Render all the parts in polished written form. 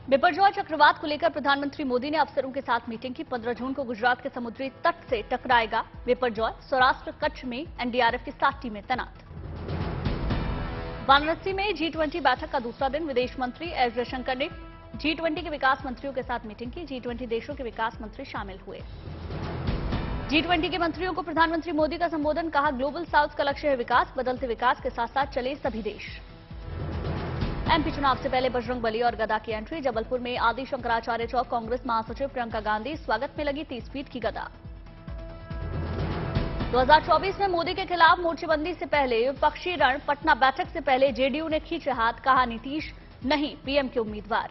बिपरजॉय चक्रवात को लेकर प्रधानमंत्री मोदी ने अफसरों के साथ मीटिंग की। 15 जून को गुजरात के समुद्री तट से टकराएगा बिपरजॉय। सौराष्ट्र कच्छ में एनडीआरएफ की 7 टीमें तैनात। वाराणसी में G20 बैठक का दूसरा दिन। विदेश मंत्री एस जयशंकर ने G20 के विकास मंत्रियों के साथ मीटिंग की। G20 देशों के विकास मंत्री शामिल हुए। G20 के मंत्रियों को प्रधानमंत्री मोदी का संबोधन। कहा, ग्लोबल साउथ का लक्ष्य है विकास। बदलते विकास के साथ साथ चले सभी देश। एमपी चुनाव से पहले बजरंगबली और गदा की एंट्री। जबलपुर में आदि शंकराचार्य चौक कांग्रेस महासचिव प्रियंका गांधी। स्वागत में लगी 30 फीट की गदा। 2024 में मोदी के खिलाफ मोर्चेबंदी से पहले विपक्षी रण। पटना बैठक से पहले जेडीयू ने खींचे हाथ। कहा, नीतीश नहीं पीएम के उम्मीदवार।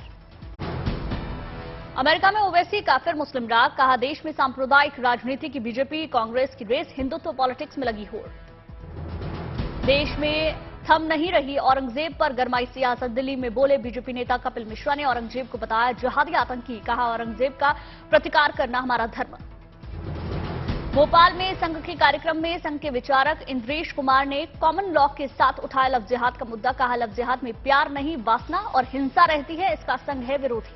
अमेरिका में ओवैसी का फिर मुस्लिम राग। कहा, देश में सांप्रदायिक राजनीति की बीजेपी कांग्रेस की रेस। हिंदुत्व पॉलिटिक्स में लगी होड़। देश में थम नहीं रही औरंगजेब पर गरमाई सियासत। दिल्ली में बोले बीजेपी नेता कपिल मिश्रा ने औरंगजेब को बताया जिहादी आतंकी। कहा, औरंगजेब का प्रतिकार करना हमारा धर्म। भोपाल में संघ के कार्यक्रम में संघ के विचारक इंद्रेश कुमार ने कॉमन लॉ के साथ उठाया लव जिहाद का मुद्दा। कहा, लव जिहाद में प्यार नहीं वासना और हिंसा रहती है, इसका संघ है विरोधी।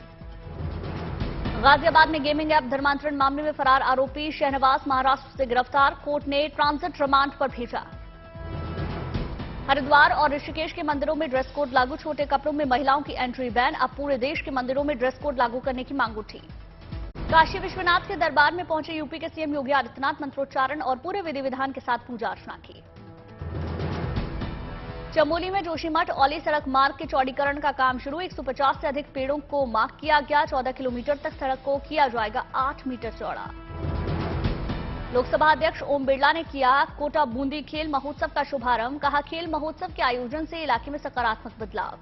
गाजियाबाद में गेमिंग ऐप धर्मांतरण मामले में फरार आरोपी शहनवाज महाराष्ट्र से गिरफ्तार। कोर्ट ने ट्रांजिट रिमांड पर भेजा। हरिद्वार और ऋषिकेश के मंदिरों में ड्रेस कोड लागू। छोटे कपड़ों में महिलाओं की एंट्री बैन। अब पूरे देश के मंदिरों में ड्रेस कोड लागू करने की मांग उठी। काशी विश्वनाथ के दरबार में पहुंचे यूपी के सीएम योगी आदित्यनाथ। मंत्रोच्चारण और पूरे विधि विधान के साथ पूजा अर्चना की। चमोली में जोशीमठ औली सड़क मार्ग के चौड़ीकरण का काम शुरू। 150 से अधिक पेड़ों को मार्क किया गया। 14 किलोमीटर तक सड़क को किया जाएगा 8 मीटर चौड़ा। लोकसभा अध्यक्ष ओम बिरला ने किया कोटा बूंदी खेल महोत्सव का शुभारंभ। कहा, खेल महोत्सव के आयोजन से इलाके में सकारात्मक बदलाव।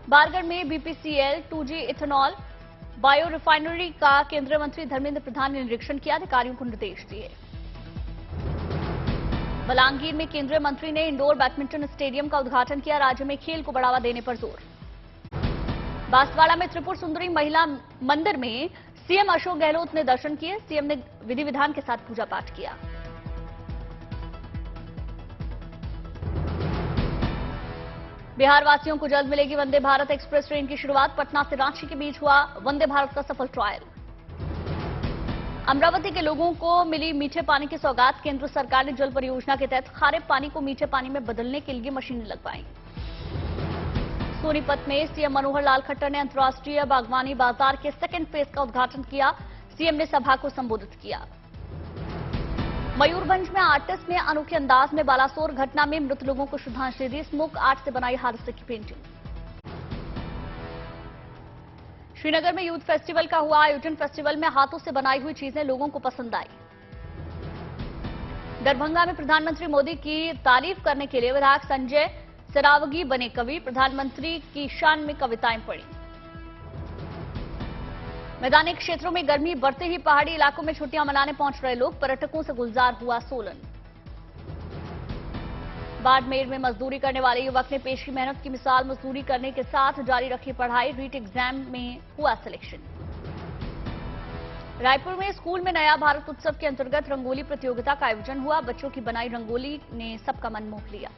बारगढ़ में BPCL 2G ethanol bio refinery का केंद्रीय मंत्री धर्मेंद्र प्रधान ने निरीक्षण किया। अधिकारियों को निर्देश दिए। बलांगीर में केंद्रीय मंत्री ने इंडोर बैडमिंटन स्टेडियम का उद्घाटन किया। राज्य में खेल को बढ़ावा देने पर जोर। बांसवाड़ा में त्रिपुर सुंदरी महिला मंदिर में सीएम अशोक गहलोत ने दर्शन किए। सीएम ने विधि विधान के साथ पूजा पाठ किया। बिहार वासियों को जल्द मिलेगी वंदे भारत एक्सप्रेस ट्रेन की शुरुआत। पटना से रांची के बीच हुआ वंदे भारत का सफल ट्रायल। अमरावती के लोगों को मिली मीठे पानी की सौगात। केंद्र सरकार ने जल परियोजना के तहत खारे पानी को मीठे पानी में बदलने के लिए मशीनें लगवाई। सोनीपत में सीएम मनोहर लाल खट्टर ने अंतर्राष्ट्रीय बागवानी बाजार के सेकेंड फेज का उद्घाटन किया। सीएम ने सभा को संबोधित किया। मयूरभंज में आर्टिस्ट ने अनोखे अंदाज में बालासोर घटना में मृत लोगों को श्रद्धांजलि दी। स्मोक आर्ट से बनाई हादसे की पेंटिंग। श्रीनगर में यूथ फेस्टिवल का हुआ आयोजन। फेस्टिवल में हाथों से बनाई हुई चीजें लोगों को पसंद आई। दरभंगा में प्रधानमंत्री मोदी की तारीफ करने के लिए विधायक संजय सरावगी बने कवि। प्रधानमंत्री की शान में कविताएं पढ़ी। मैदानी क्षेत्रों में गर्मी बढ़ते ही पहाड़ी इलाकों में छुट्टियां मनाने पहुंच रहे लोग। पर्यटकों से गुलजार हुआ सोलन। बाड़मेर में मजदूरी करने वाले युवक ने पेश की मेहनत की मिसाल। मजदूरी करने के साथ जारी रखी पढ़ाई। रीट एग्जाम में हुआ सिलेक्शन। रायपुर में स्कूल में नया भारत उत्सव के अंतर्गत रंगोली प्रतियोगिता का आयोजन हुआ। बच्चों की बनाई रंगोली ने सबका मन मोह लिया।